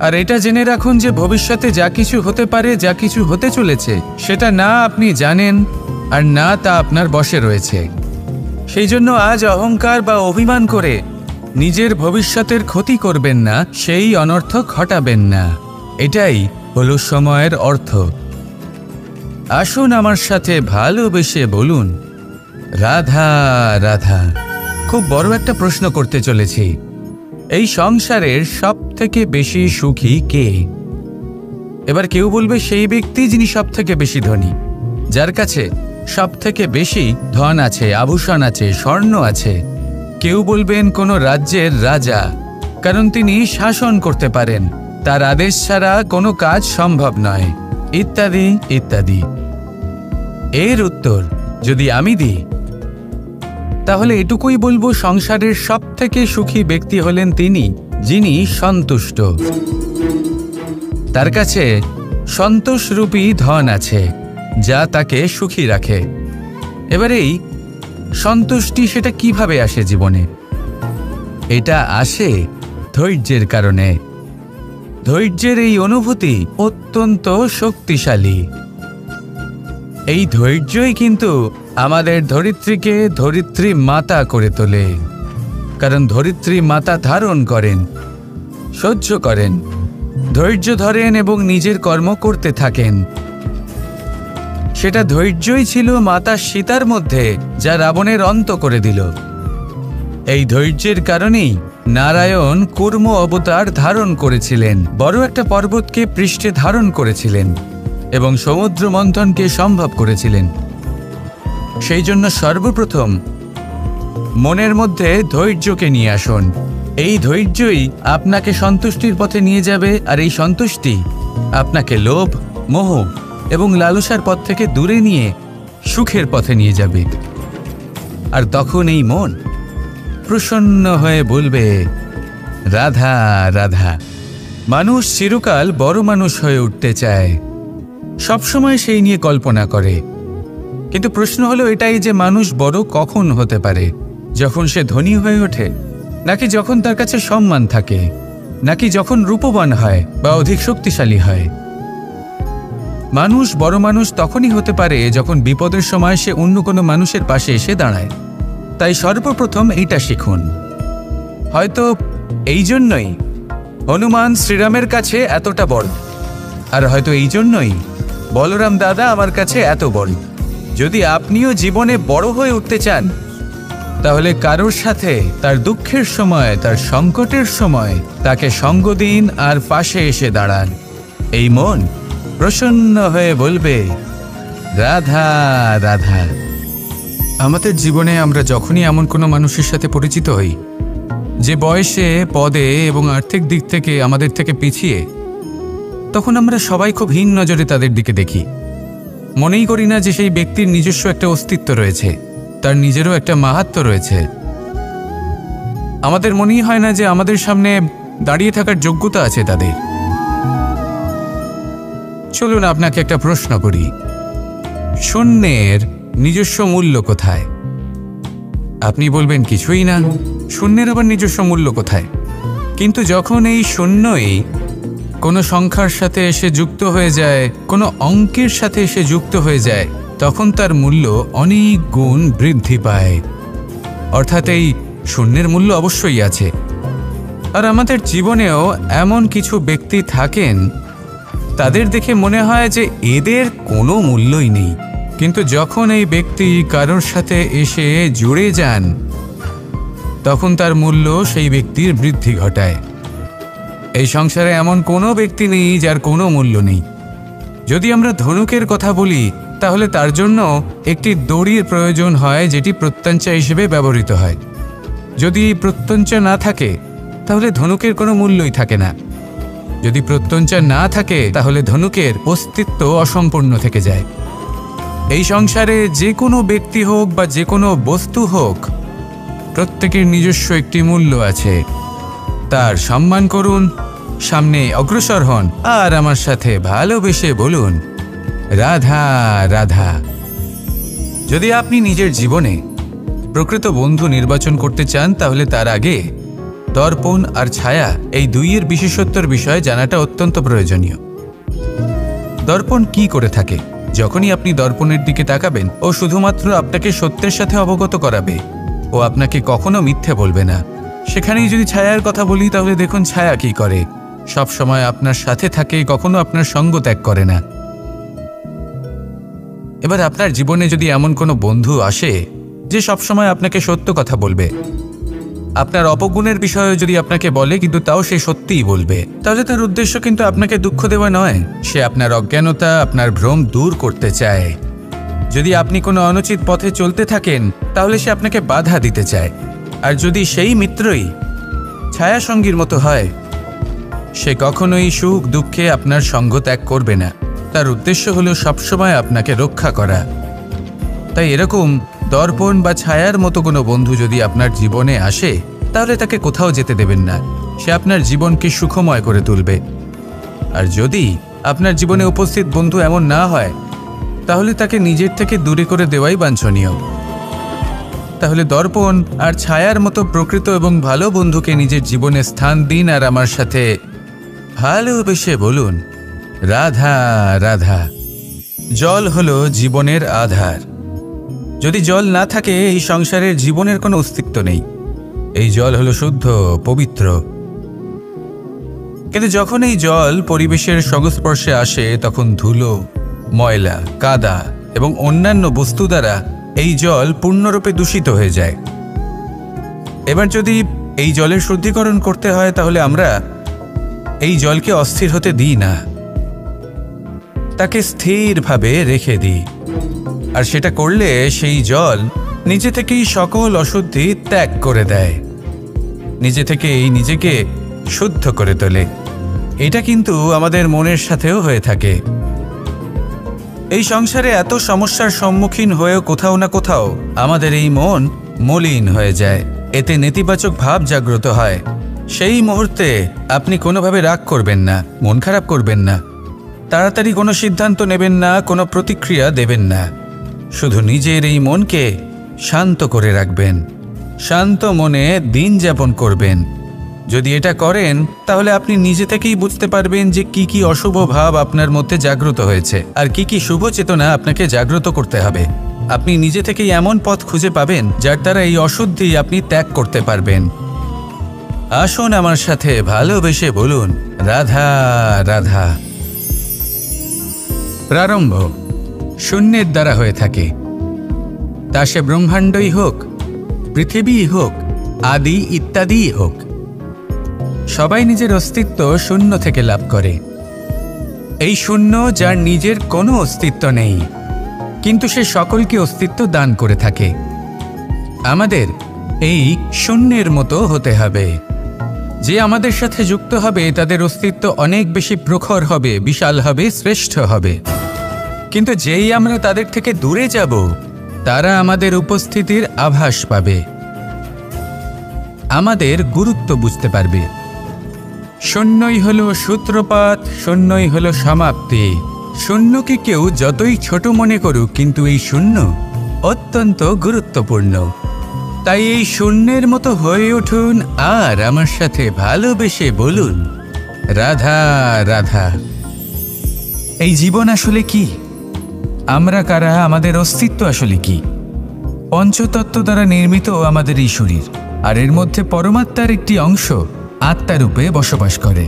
আর এটা জেনে রাখুন যে ভবিষ্যতে যা কিছু হতে পারে, যা কিছু হতে চলেছে, সেটা না আপনি জানেন আর না তা আপনার বশে রয়েছে। সেই জন্য আজ অহংকার বা অভিমান করে নিজের ভবিষ্যতের ক্ষতি করবেন না, সেই অনর্থক ঘটাবেন না। এটাই হলো সময়ের অর্থ। আসুন আমার সাথে ভালোবেসে বলুন, রাধা রাধা। খুব বড় একটা প্রশ্ন করতে চলেছি। এই সংসারের সব থেকে বেশি সুখী কে? এবার কেউ বলবে সেই ব্যক্তি যিনি সব থেকে বেশি ধনী, যার কাছে সব থেকে বেশি ধন আছে, আভূষণ আছে, স্বর্ণ আছে। কেউ বলবেন কোনো রাজ্যের রাজা, কারণ তিনি শাসন করতে পারেন, তার আদেশ ছাড়া কোনো কাজ সম্ভব নয়, ইত্যাদি ইত্যাদি। এর উত্তর যদি আমি দিই তাহলে এটুকুই বলবো, সংসারের সব থেকে সুখী ব্যক্তি হলেন তিনি যিনি সন্তুষ্ট। তার কাছে সন্তোষরূপী ধন আছে যা তাকে সুখী রাখে। এবার এই সন্তুষ্টি সেটা কিভাবে আসে জীবনে? এটা আসে ধৈর্যের কারণে। ধৈর্যের এই অনুভূতি অত্যন্ত শক্তিশালী। এই ধৈর্যই কিন্তু আমাদের ধরিত্রীকে ধরিত্রী মাতা করে তোলে। কারণ ধরিত্রী মাতা ধারণ করেন, সহ্য করেন, ধৈর্য ধরেন এবং নিজের কর্ম করতে থাকেন। সেটা ধৈর্যই ছিল মাতা সীতার মধ্যে, যা রাবণের অন্ত করে দিল। এই ধৈর্যের কারণেই নারায়ণ কূর্ম অবতার ধারণ করেছিলেন, বড় একটা পর্বতকে পৃষ্ঠে ধারণ করেছিলেন এবং সমুদ্র মন্থনকে সম্ভব করেছিলেন। সেই জন্য সর্বপ্রথম মনের মধ্যে ধৈর্যকে নিয়ে আসুন। এই ধৈর্যই আপনাকে সন্তুষ্টির পথে নিয়ে যাবে, আর এই সন্তুষ্টি আপনাকে লোভ, মোহ এবং লালসার পথ থেকে দূরে নিয়ে সুখের পথে নিয়ে যাবে। আর তখন এই মন প্রসন্ন হয়ে বলবে, রাধা রাধা। মানুষ চিরকাল বড় মানুষ হয়ে উঠতে চায়, সবসময় সেই নিয়ে কল্পনা করে। কিন্তু প্রশ্ন হলো এটাই যে মানুষ বড় কখন হতে পারে? যখন সে ধনী হয়ে ওঠে, নাকি যখন তার কাছে সম্মান থাকে, নাকি যখন রূপবান হয় বা অধিক শক্তিশালী হয়? মানুষ বড় মানুষ তখনই হতে পারে যখন বিপদের সময় সে অন্য কোনো মানুষের পাশে এসে দাঁড়ায়। তাই সর্বপ্রথম এইটা শিখুন। হয়তো এই জন্যই হনুমান শ্রীরামের কাছে এতটা বড়, আর হয়তো এই জন্যই বলরাম দাদা আমার কাছে এত বড়। যদি আপনিও জীবনে বড় হয়ে উঠতে চান, তাহলে কারোর সাথে তার দুঃখের সময়, তার সংকটের সময় তাকে সঙ্গ দিন আর পাশে এসে দাঁড়ান। এই মন প্রসন্ন হয়ে বলবে, রাধা রাধা। আমাদের জীবনে আমরা যখনই এমন কোনো মানুষের সাথে পরিচিত হই যে বয়সে, পদে এবং আর্থিক দিক থেকে আমাদের থেকে পিছিয়ে, তখন আমরা সবাই খুব হীন নজরে তাদের দিকে দেখি। মনেই করি না যে সেই ব্যক্তির নিজস্ব একটা অস্তিত্ব রয়েছে, তার নিজেরও একটা মাহাত্ম্য রয়েছে। আমাদের মনেই হয় না যে আমাদের সামনে দাঁড়িয়ে থাকার যোগ্যতা আছে তাদের। চলুন আপনাকে একটা প্রশ্ন করি, শূন্যের নিজস্ব মূল্য কোথায়? আপনি বলবেন কিছুই না। শূন্যের আবার নিজস্ব মূল্য কোথায়? কিন্তু যখন এই শূন্যই কোনো সংখ্যার সাথে এসে যুক্ত হয়ে যায়, কোনো অঙ্কের সাথে এসে যুক্ত হয়ে যায়, তখন তার মূল্য অনেক গুণ বৃদ্ধি পায়। অর্থাৎ এই শূন্যের মূল্য অবশ্যই আছে। আর আমাদের জীবনেও এমন কিছু ব্যক্তি থাকেন, তাদের দেখে মনে হয় যে এদের কোনো মূল্যই নেই, কিন্তু যখন এই ব্যক্তি কারোর সাথে এসে জুড়ে যান, তখন তার মূল্য সেই ব্যক্তির বৃদ্ধি ঘটায়। এই সংসারে এমন কোনো ব্যক্তি নেই যার কোনো মূল্য নেই। যদি আমরা ধনুকের কথা বলি, তাহলে তার জন্য একটি দড়ির প্রয়োজন হয়, যেটি প্রত্যঞ্চা হিসেবে ব্যবহৃত হয়। যদি এই প্রত্যঞ্চা না থাকে, তাহলে ধনুকের কোনো মূল্যই থাকে না। যদি প্রত্যঞ্চা না থাকে, তাহলে ধনুকের অস্তিত্ব অসম্পূর্ণ থেকে যায়। এই সংসারে যে কোনো ব্যক্তি হোক বা যে কোনো বস্তু হোক, প্রত্যেকের নিজস্ব একটি মূল্য আছে। তার সম্মান করুন, সামনে অগ্রসর হন, আর আমার সাথে ভালোবেসে বলুন, রাধা রাধা। যদি আপনি নিজের জীবনে প্রকৃত বন্ধু নির্বাচন করতে চান, তাহলে তার আগে দর্পণ আর ছায়া এই দুইয়ের বিশেষত্বর বিষয়ে জানাটা অত্যন্ত প্রয়োজনীয়। দর্পণ কি করে থাকে? যখনই আপনি দর্পণের দিকে তাকাবেন, ও শুধুমাত্র আপনাকে সত্যের সাথে অবগত করাবে, ও আপনাকে কখনো মিথ্যে বলবে না। সেখানেই যদি ছায়ার কথা বলি, তাহলে দেখুন ছায়া কি করে। সব সময় আপনার সাথে থাকে, কখনো আপনার সঙ্গ ত্যাগ করে না। এবার আপনার জীবনে যদি এমন কোনো বন্ধু আসে যে সবসময় আপনাকে সত্য কথা বলবে, আপনার অপগুণের বিষয়ে যদি আপনাকে বলে কিন্তু তাও সে সত্যিই বলবে, তাহলে তার উদ্দেশ্য কিন্তু আপনাকে দুঃখ দেওয়া নয়। সে আপনার অজ্ঞানতা, আপনার ভ্রম দূর করতে চায়। যদি আপনি কোনো অনুচিত পথে চলতে থাকেন, তাহলে সে আপনাকে বাধা দিতে চায়। আর যদি সেই মিত্রই ছায়া সঙ্গীর মতো হয়, সে কখনোই সুখ দুঃখে আপনার সঙ্গ ত্যাগ করবে না। তার উদ্দেশ্য হলো সবসময় আপনাকে রক্ষা করা। তাই এরকম দর্পণ বা ছায়ার মতো কোনো বন্ধু যদি আপনার জীবনে আসে, তাহলে তাকে কোথাও যেতে দেবেন না। সে আপনার জীবনকে সুখময় করে তুলবে। আর যদি আপনার জীবনে উপস্থিত বন্ধু এমন না হয়, তাহলে তাকে নিজের থেকে দূরে করে দেওয়াই বাঞ্ছনীয়। তাহলে দর্পণ আর ছায়ার মতো প্রকৃত এবং ভালো বন্ধুকে নিজের জীবনে স্থান দিন, আর আমার সাথে ভালোবেসে বলুন, রাধা রাধা। জল হলো জীবনের আধার। যদি জল না থাকে, এই সংসারের জীবনের কোনো অস্তিত্ব নেই। এই জল হলো শুদ্ধ, পবিত্র। কিন্তু যখন এই জল পরিবেশের সংস্পর্শে আসে, তখন ধুলো, ময়লা, কাদা এবং অন্যান্য বস্তু দ্বারা এই জল পূর্ণরূপে দূষিত হয়ে যায়। এবার যদি এই জলের শুদ্ধিকরণ করতে হয়, তাহলে আমরা এই জলকে অস্থির হতে দিই না, তাকে স্থিরভাবে রেখে দিই। আর সেটা করলে সেই জল নিজে থেকেই সকল অশুদ্ধি ত্যাগ করে দেয়, নিজে থেকেই নিজেকে শুদ্ধ করে তোলে। এটা কিন্তু আমাদের মনের সাথেও হয়ে থাকে। এই সংসারে এত সমস্যার সম্মুখীন হয়েও কোথাও না কোথাও আমাদের এই মন মলিন হয়ে যায়। এতে নেতিবাচক ভাব জাগ্রত হয়। সেই মুহূর্তে আপনি কোনোভাবে রাগ করবেন না, মন খারাপ করবেন না, তাড়াতাড়ি কোনো সিদ্ধান্ত নেবেন না, কোনো প্রতিক্রিয়া দেবেন না। শুধু নিজের এই মনকে শান্ত করে রাখবেন, শান্ত মনে দিন যাপন করবেন। যদি এটা করেন, তাহলে আপনি নিজে থেকেই বুঝতে পারবেন যে কি কি অশুভ ভাব আপনার মধ্যে জাগ্রত হয়েছে আর কি কি শুভ চেতনা আপনাকে জাগ্রত করতে হবে। আপনি নিজে থেকেই এমন পথ খুঁজে পাবেন যার দ্বারা এই অশুদ্ধি আপনি ত্যাগ করতে পারবেন। আসুন আমার সাথে ভালোবেসে বলুন, রাধা রাধা। প্রারম্ভ শূন্যের দ্বারা হয়ে থাকে, তা সে ব্রহ্মাণ্ডই হোক, পৃথিবীই হোক, আদি ইত্যাদিই হোক। সবাই নিজের অস্তিত্ব শূন্য থেকে লাভ করে। এই শূন্য যার নিজের কোনো অস্তিত্ব নেই, কিন্তু সে সকলকে অস্তিত্ব দান করে থাকে। আমাদের এই শূন্যের মতো হতে হবে। যে আমাদের সাথে যুক্ত হবে, তাদের অস্তিত্ব অনেক বেশি প্রখর হবে, বিশাল হবে, শ্রেষ্ঠ হবে। কিন্তু যেই আমরা তাদের থেকে দূরে যাব, তারা আমাদের উপস্থিতির আভাস পাবে, আমাদের গুরুত্ব বুঝতে পারবে। শূন্যই হলো সূত্রপাত, শূন্যই হলো সমাপ্তি। শূন্যকে কেউ যতই ছোট মনে করুক, কিন্তু এই শূন্য অত্যন্ত গুরুত্বপূর্ণ। তাই এই শূন্যের মতো হয়ে উঠুন আর আমার সাথে ভালোবেসে বলুন, রাধা রাধা। এই জীবন আসলে কি? আমরা কারা? আমাদের অস্তিত্ব আসলে কি? পঞ্চতত্ত্ব দ্বারা নির্মিত আমাদের এই শরীর, আর এর মধ্যে পরমাত্মার একটি অংশ আত্মারূপে বসবাস করে।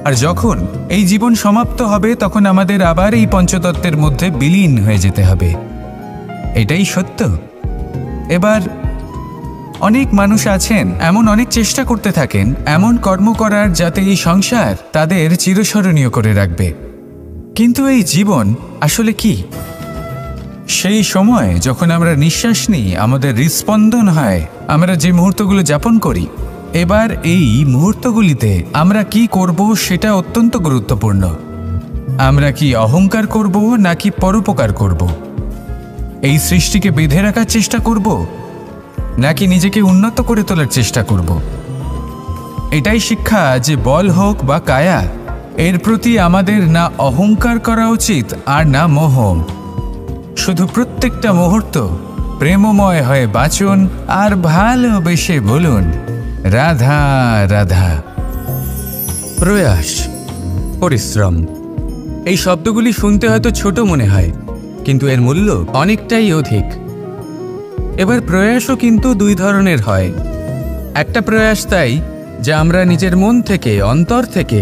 আর যখন এই জীবন সমাপ্ত হবে, তখন আমাদের আবার এই পঞ্চতত্ত্বের মধ্যে বিলীন হয়ে যেতে হবে। এটাই সত্য। এবার অনেক মানুষ আছেন এমন অনেক চেষ্টা করতে থাকেন এমন কর্ম করার যাতে এই সংসার তাদের চিরস্মরণীয় করে রাখবে। কিন্তু এই জীবন আসলে কি? সেই সময় যখন আমরা নিঃশ্বাস নিই, আমাদের হৃৎস্পন্দন হয়, আমরা যে মুহূর্তগুলো যাপন করি, এবার এই মুহূর্তগুলিতে আমরা কি করব সেটা অত্যন্ত গুরুত্বপূর্ণ। আমরা কি অহংকার করব নাকি পরোপকার করব? এই সৃষ্টিকে বেঁধে রাখার চেষ্টা করব নাকি নিজেকে উন্নত করে তোলার চেষ্টা করব? এটাই শিক্ষা যে বল হোক বা কায়া, এর প্রতি আমাদের না অহংকার করা উচিত আর না মোহ। শুধু প্রত্যেকটা মুহূর্ত প্রেমময় হয়ে বাঁচুন আর ভালোবেসে বলুন রাধা রাধা। প্রয়াস, পরিশ্রম, এই শব্দগুলি শুনতে হয়তো ছোট মনে হয়, কিন্তু এর মূল্য অনেকটাই অধিক। এবার প্রয়াসও কিন্তু দুই ধরনের হয়। একটা প্রয়াস তাই যা আমরা নিজের মন থেকে, অন্তর থেকে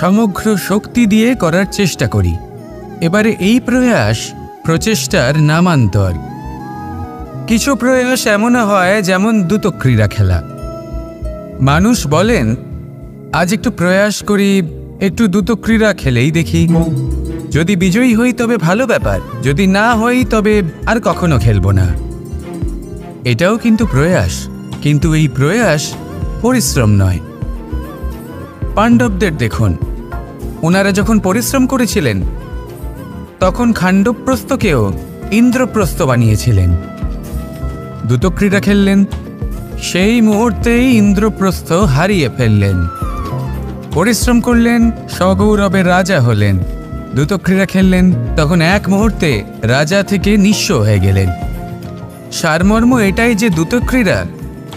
সমগ্র শক্তি দিয়ে করার চেষ্টা করি। এবারে এই প্রয়াস প্রচেষ্টার নামান্তর। কিছু প্রয়াস এমনও হয় যেমন দ্রুত ক্রীড়া খেলা। মানুষ বলেন আজ একটু প্রয়াস করি, একটু দ্রুত ক্রীড়া খেলেই দেখি, যদি বিজয়ী হই তবে ভালো ব্যাপার, যদি না হই তবে আর কখনো খেলবো না। এটাও কিন্তু প্রয়াস, কিন্তু এই প্রয়াস পরিশ্রম নয়। পাণ্ডবদের দেখুন, ওনারা যখন পরিশ্রম করেছিলেন তখন খাণ্ডবপ্রস্থকেও ইন্দ্রপ্রস্থ বানিয়েছিলেন। দ্রুত ক্রীড়া খেললেন, সেই মুহূর্তেই ইন্দ্রপ্রস্থ হারিয়ে ফেললেন। পরিশ্রম করলেন, সগৌরবের রাজা হলেন। দ্রুত ক্রীড়া খেললেন, তখন এক মুহূর্তে রাজা থেকে নিঃস্ব হয়ে গেলেন। সারমর্ম এটাই যে দ্রুত ক্রীড়া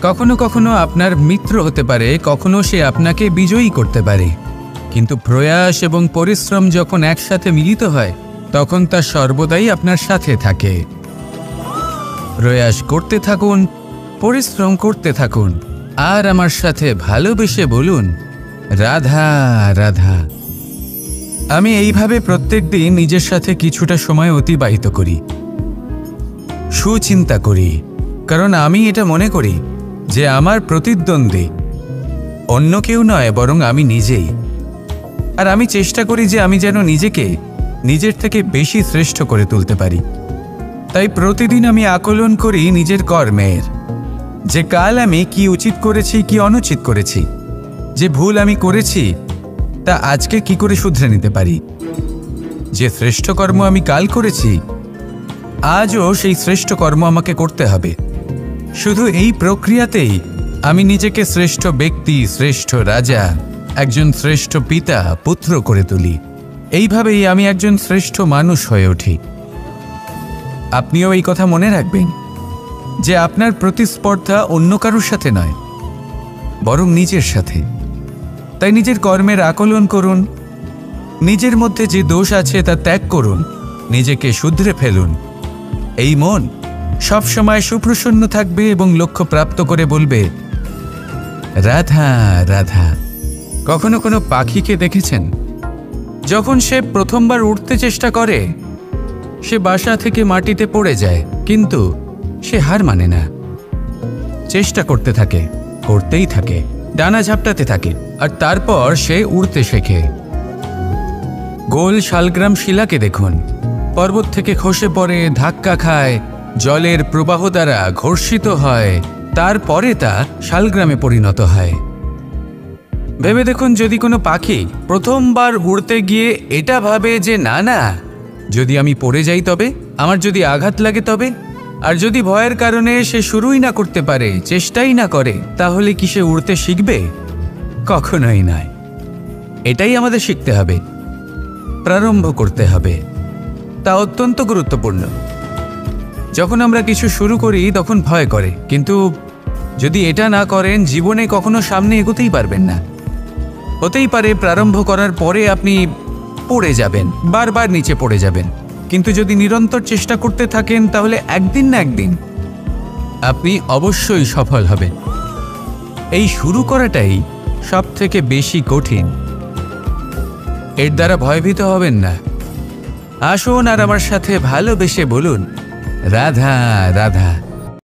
কখনো কখনো আপনার মিত্র হতে পারে, কখনো সে আপনাকে বিজয়ী করতে পারে, কিন্তু প্রয়াস এবং পরিশ্রম যখন একসাথে মিলিত হয় তখন তা সর্বদাই আপনার সাথে থাকে। প্রয়াস করতে থাকুন, পরিশ্রম করতে থাকুন, আর আমার সাথে ভালোবেসে বলুন রাধা রাধা। আমি এইভাবে প্রত্যেক দিন নিজের সাথে কিছুটা সময় অতিবাহিত করি, সুচিন্তা করি, কারণ আমি এটা মনে করি যে আমার প্রতিদ্বন্দ্বী অন্য কেউ নয় বরং আমি নিজেই। আর আমি চেষ্টা করি যে আমি যেন নিজেকে নিজের থেকে বেশি শ্রেষ্ঠ করে তুলতে পারি। তাই প্রতিদিন আমি আকলন করি নিজের কর্মের, যে কাল আমি কি উচিত করেছি, কি অনুচিত করেছি, যে ভুল আমি করেছি তা আজকে কি করে শুধরে নিতে পারি। যে শ্রেষ্ঠ কর্ম আমি কাল করেছি আজও সেই শ্রেষ্ঠ কর্ম আমাকে করতে হবে। শুধু এই প্রক্রিয়াতেই আমি নিজেকে শ্রেষ্ঠ ব্যক্তি, শ্রেষ্ঠ রাজা, একজন শ্রেষ্ঠ পিতা, পুত্র করে তুলি। এইভাবেই আমি একজন শ্রেষ্ঠ মানুষ হয়ে উঠি। আপনিও এই কথা মনে রাখবেন যে আপনার প্রতিস্পর্ধা অন্য কারোর সাথে নয় বরং নিজের সাথে। তাই নিজের কর্মের আকলন করুন, নিজের মধ্যে যে দোষ আছে তা ত্যাগ করুন, নিজেকে শুধরে ফেলুন। এই মন সবসময় সুপ্রসন্ন থাকবে এবং লক্ষ্য প্রাপ্ত করে বলবে রাধা রাধা। কখনো কোনো পাখিকে দেখেছেন যখন সে প্রথমবার উঠতে চেষ্টা করে সে বাসা থেকে মাটিতে পড়ে যায়, কিন্তু সে হার মানে না, চেষ্টা করতে থাকে, করতেই থাকে, ডানা ঝাপটাতে থাকে, আর তারপর সে উড়তে শেখে। গোল শালগ্রাম শিলাকে দেখুন, পর্বত থেকে খসে পড়ে, ধাক্কা খায়, জলের প্রবাহ দ্বারা ঘর্ষিত হয়, তারপরে তা শালগ্রামে পরিণত হয়। ভেবে দেখুন, যদি কোনো পাখি প্রথমবার উড়তে গিয়ে এটা ভাবে যে না না, যদি আমি পড়ে যাই তবে, আমার যদি আঘাত লাগে তবে, আর যদি ভয়ের কারণে সে শুরুই না করতে পারে, চেষ্টাই না করে, তাহলে কি সে উড়তে শিখবে? কখনোই নয়। এটাই আমাদের শিখতে হবে, প্রারম্ভ করতে হবে। তা অত্যন্ত গুরুত্বপূর্ণ। যখন আমরা কিছু শুরু করি তখন ভয় করে, কিন্তু যদি এটা না করেন জীবনে কখনো সামনে এগোতেই পারবেন না। হতেই পারে প্রারম্ভ করার পরে আপনি পড়ে যাবেন, বারবার নিচে পড়ে যাবেন, কিন্তু যদি নিরন্তর চেষ্টা করতে থাকেন তাহলে একদিন না একদিন আপনি অবশ্যই সফল হবেন। এই শুরু করাটাই সব থেকে বেশি কঠিন। এর দ্বারা ভয়ভীত হবেন না। আসুন আর আমার সাথে ভালোবেসে বলুন রাধা রাধা।